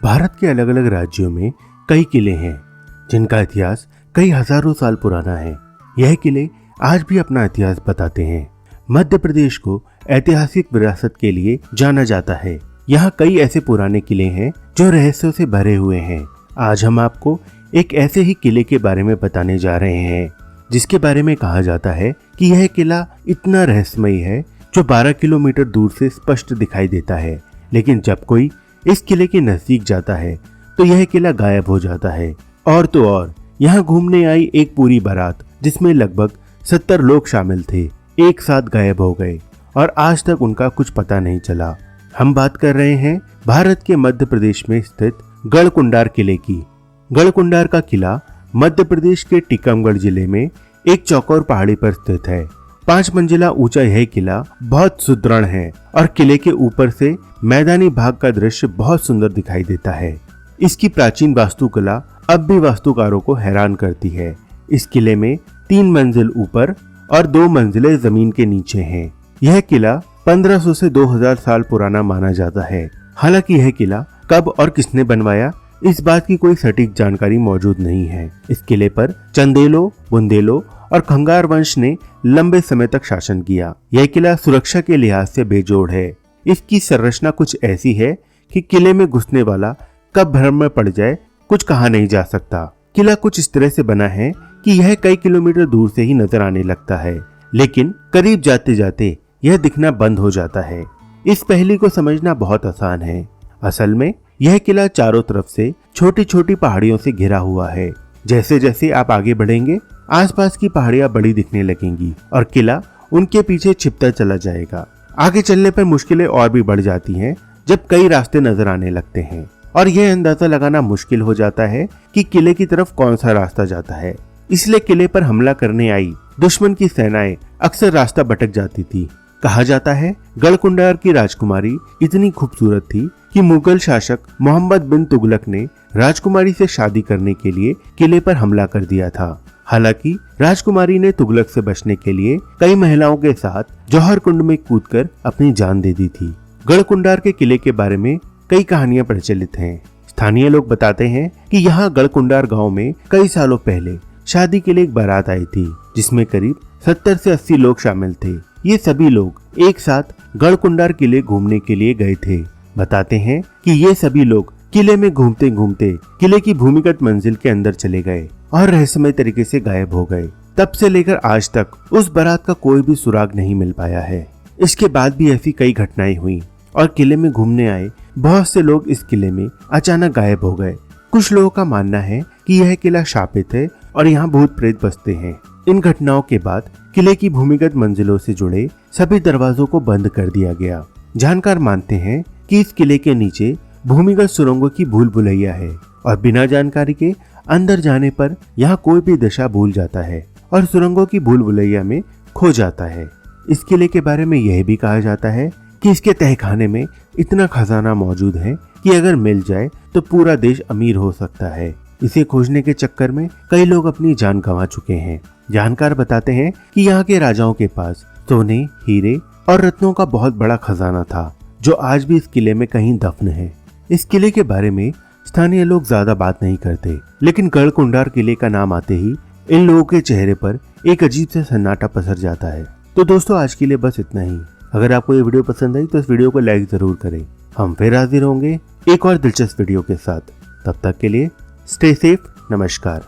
भारत के अलग अलग राज्यों में कई किले हैं जिनका इतिहास कई हजारों साल पुराना है। यह किले आज भी अपना इतिहास बताते हैं। मध्य प्रदेश को ऐतिहासिक विरासत के लिए जाना जाता है। यहाँ कई ऐसे पुराने किले हैं जो रहस्यों से भरे हुए हैं। आज हम आपको एक ऐसे ही किले के बारे में बताने जा रहे हैं जिसके बारे में कहा जाता है कि यह किला इतना रहस्यमयी है जो 12 किलोमीटर दूर से स्पष्ट दिखाई देता है, लेकिन जब कोई इस किले के नजदीक जाता है तो यह किला गायब हो जाता है। और तो और यहाँ घूमने आई एक पूरी बारात जिसमें लगभग 70 लोग शामिल थे, एक साथ गायब हो गए और आज तक उनका कुछ पता नहीं चला। हम बात कर रहे हैं भारत के मध्य प्रदेश में स्थित गढ़कुंडार किले की। गढ़कुंडार का किला मध्य प्रदेश के टीकमगढ़ जिले में एक चौकोर पहाड़ी पर स्थित है। 5 मंजिला ऊंचा यह किला बहुत सुदृढ़ है और किले के ऊपर से मैदानी भाग का दृश्य बहुत सुंदर दिखाई देता है। इसकी प्राचीन वास्तुकला अब भी वास्तुकारों को हैरान करती है। इस किले में 3 मंजिल ऊपर और 2 मंजिलें जमीन के नीचे हैं। यह किला 1500 से 2000 साल पुराना माना जाता है। हालांकि यह किला कब और किसने बनवाया इस बात की कोई सटीक जानकारी मौजूद नहीं है। इस किले पर चंदेलों, बुंदेलों और खंगार वंश ने लंबे समय तक शासन किया। यह किला सुरक्षा के लिहाज से बेजोड़ है। इसकी संरचना कुछ ऐसी है कि किले में घुसने वाला कब भ्रम में पड़ जाए कुछ कहा नहीं जा सकता। किला कुछ इस तरह से बना है कि यह कई किलोमीटर दूर से ही नजर आने लगता है, लेकिन करीब जाते जाते यह दिखना बंद हो जाता है। इस पहेली को समझना बहुत आसान है। असल में यह किला चारों तरफ से छोटी छोटी पहाड़ियों से घिरा हुआ है। जैसे जैसे आप आगे बढ़ेंगे आसपास की पहाड़ियां बड़ी दिखने लगेंगी और किला उनके पीछे छिपता चला जाएगा। आगे चलने पर मुश्किलें और भी बढ़ जाती हैं जब कई रास्ते नजर आने लगते हैं और यह अंदाजा लगाना मुश्किल हो जाता है कि किले की तरफ कौन सा रास्ता जाता है। इसलिए किले पर हमला करने आई दुश्मन की सेनाएं अक्सर रास्ता भटक जाती थी। कहा जाता है गढ़कुंडार की राजकुमारी इतनी खूबसूरत थी कि मुगल शासक मोहम्मद बिन तुगलक ने राजकुमारी से शादी करने के लिए किले पर हमला कर दिया था। हालांकि राजकुमारी ने तुगलक से बचने के लिए कई महिलाओं के साथ जौहर कुंड में कूदकर अपनी जान दे दी थी। गढ़कुंडार के किले के बारे में कई कहानियां प्रचलित हैं। स्थानीय लोग बताते हैं कि यहाँ गढ़कुंडार गांव में कई सालों पहले शादी के लिए एक बारात आई थी जिसमें करीब 70 से 80 लोग शामिल थे। ये सभी लोग एक साथ गढ़कुंडार किले घूमने के लिए गए थे। बताते हैं कि ये सभी लोग किले में घूमते घूमते किले की भूमिगत मंजिल के अंदर चले गए और रहस्यमय तरीके से गायब हो गए। तब से लेकर आज तक उस बारात का कोई भी सुराग नहीं मिल पाया है। इसके बाद भी ऐसी कई घटनाएं हुई और किले में घूमने आए बहुत से लोग इस किले में अचानक गायब हो गए। कुछ लोगों का मानना है कि यह किला शापित है और यहाँ भूत प्रेत बसते हैं। इन घटनाओं के बाद किले की भूमिगत मंजिलों से जुड़े सभी दरवाजों को बंद कर दिया गया। जानकार मानते हैं कि इस किले के नीचे भूमिगत सुरंगों की भूल भुलैया है और बिना जानकारी के अंदर जाने पर यहाँ कोई भी दिशा भूल जाता है और सुरंगों की भूल भुलैया में खो जाता है। इस किले के बारे में यह भी कहा जाता है कि इसके तहखाने में इतना खजाना मौजूद है कि अगर मिल जाए तो पूरा देश अमीर हो सकता है। इसे खोजने के चक्कर में कई लोग अपनी जान गंवा चुके हैं। जानकार बताते हैं कि यहाँ के राजाओं के पास सोने, हीरे और रत्नों का बहुत बड़ा खजाना था जो आज भी इस किले में कहीं दफन है। इस किले के बारे में स्थानीय लोग ज्यादा बात नहीं करते, लेकिन गढ़कुंडार किले का नाम आते ही इन लोगों के चेहरे पर एक अजीब सा सन्नाटा पसर जाता है। तो दोस्तों आज के लिए बस इतना ही। अगर आपको ये वीडियो पसंद आई तो इस वीडियो को लाइक जरूर करें। हम फिर हाजिर होंगे एक और दिलचस्प वीडियो के साथ। तब तक के लिए स्टे सेफ। नमस्कार।